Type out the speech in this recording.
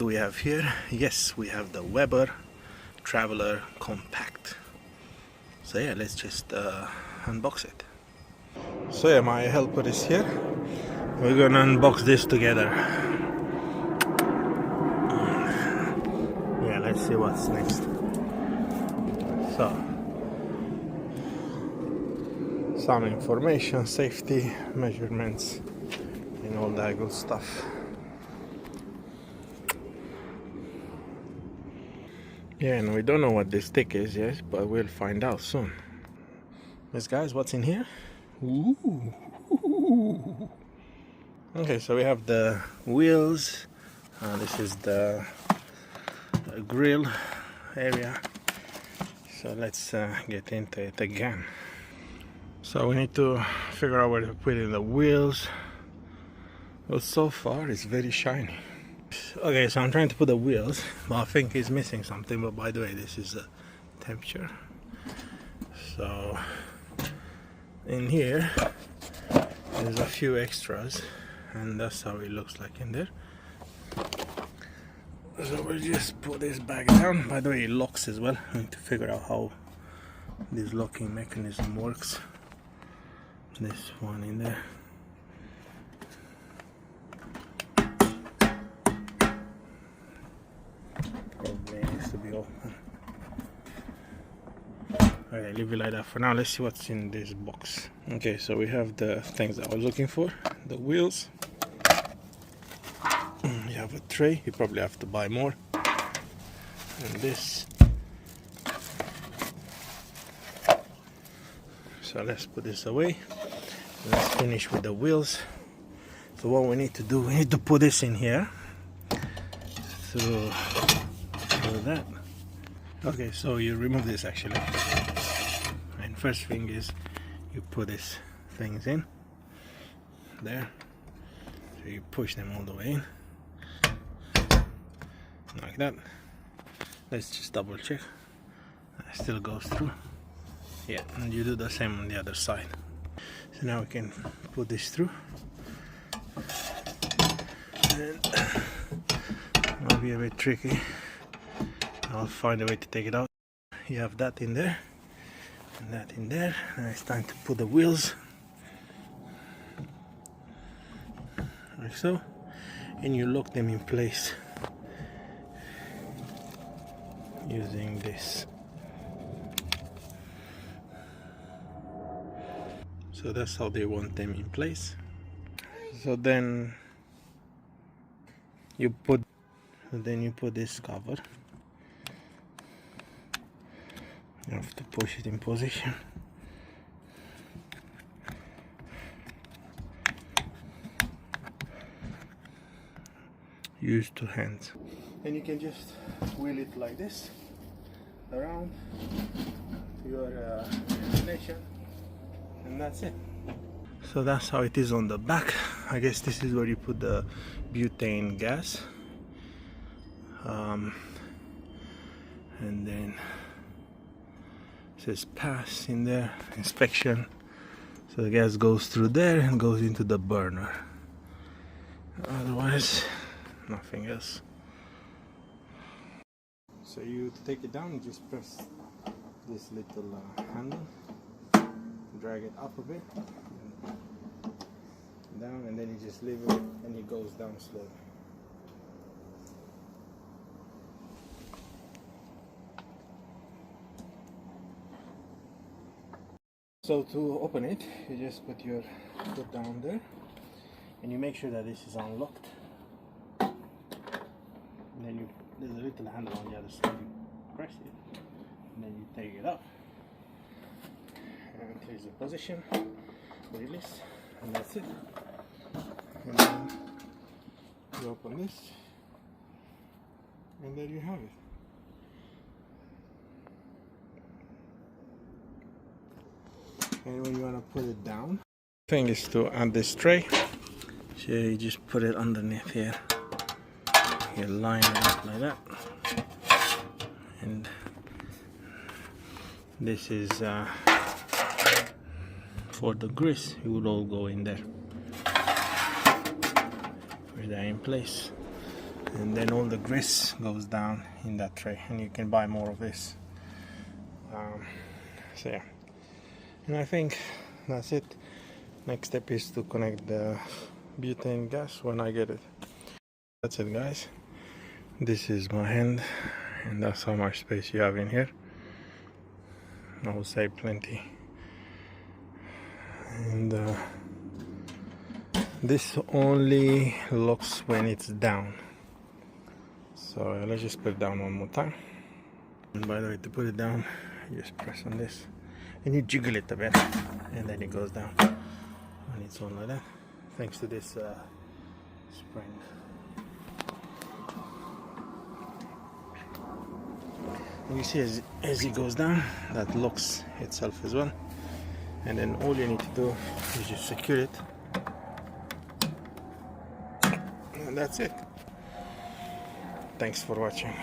Do we have here? Yes, we have the Weber Traveler Compact. So yeah, let's just unbox it. So yeah, my helper is here. We're gonna unbox this together. Yeah, let's see what's next. So, some information, safety, measurements, and all that good stuff. Yeah, and we don't know what this stick is yet, but we'll find out soon. Yes, guys, what's in here? Ooh. Okay, so we have the wheels. This is the grill area. So let's get into it again. So we need to figure out where to put in the wheels. Well, so far it's very shiny. Okay, so I'm trying to put the wheels, but I think it's missing something. But by the way, this is the temperature. So in here there's a few extras, and that's how it looks like in there. So we'll just put this back down. By the way, it locks as well. I need to figure out how this locking mechanism works. This one in there. Probably needs to be open. Okay, leave it like that for now. Let's see what's in this box. Okay, so we have the things that I was looking for. The wheels. You have a tray. You probably have to buy more. And this. So let's put this away. Let's finish with the wheels. So what we need to do, we need to put this in here. So that. Okay, so you remove this actually. And first thing is you put these things in there. So you push them all the way in. Like that. Let's just double check. It still goes through. Yeah, and you do the same on the other side. So now we can put this through. And it might be a bit tricky. I'll find a way to take it out. You have that in there and that in there. Now it's time to put the wheels like so, and you lock them in place using this. So that's how they want them in place. So then you put this cover. You have to push it in position. Use two hands. And you can just wheel it like this around to your destination, and that's it. So that's how it is on the back. I guess this is where you put the butane gas. And then it says pass in there, inspection. So the gas goes through there and goes into the burner. Otherwise, nothing else. So to take it down, you just press this little handle, drag it up a bit, down, and then you just leave it and it goes down slowly. So to open it, you just put your foot down there and you make sure that this is unlocked. And then there's a little handle on the other side. You press it and then you take it up. And here's the position, release, and that's it. And then you open this, and there you have it. And when you want to put it down, the thing is to add this tray. So you just put it underneath here. You line it up like that. And this is for the grease. It would all go in there. Put that in place. and then all the grease goes down in that tray, and you can buy more of this. So yeah, and I think that's it. Next step is to connect the butane gas when I get it. That's it, guys. This is my hand, and that's how much space you have in here. I will say plenty. And this only locks when it's down. So let's just put it down one more time. And by the way, to put it down, you just press on this and you jiggle it a bit, and then it goes down on its own like that, thanks to this spring. And you see as it goes down, that locks itself as well. And then all you need to do is just secure it, and that's it. Thanks for watching.